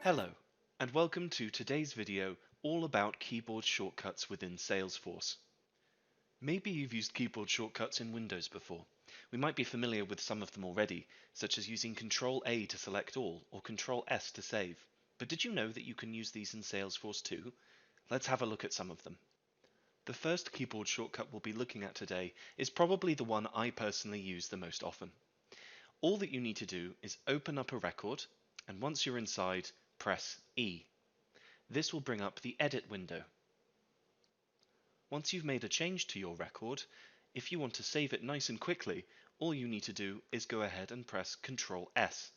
Hello, and welcome to today's video all about keyboard shortcuts within Salesforce. Maybe you've used keyboard shortcuts in Windows before. We might be familiar with some of them already, such as using Control-A to select all or Control-S to save. But did you know that you can use these in Salesforce too? Let's have a look at some of them. The first keyboard shortcut we'll be looking at today is probably the one I personally use the most often. All that you need to do is open up a record, and once you're inside, press E. This will bring up the edit window. Once you've made a change to your record, if you want to save it nice and quickly, all you need to do is go ahead and press Ctrl S.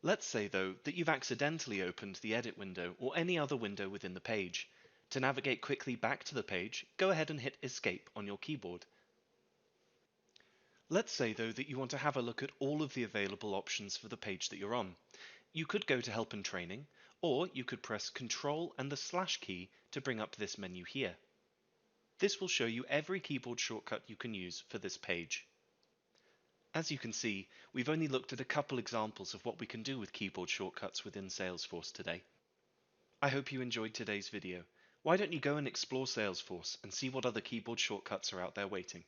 Let's say though that you've accidentally opened the edit window or any other window within the page. To navigate quickly back to the page, go ahead and hit Escape on your keyboard. Let's say though that you want to have a look at all of the available options for the page that you're on. You could go to Help and Training, or you could press Ctrl and the slash key to bring up this menu here. This will show you every keyboard shortcut you can use for this page. As you can see, we've only looked at a couple examples of what we can do with keyboard shortcuts within Salesforce today. I hope you enjoyed today's video. Why don't you go and explore Salesforce and see what other keyboard shortcuts are out there waiting?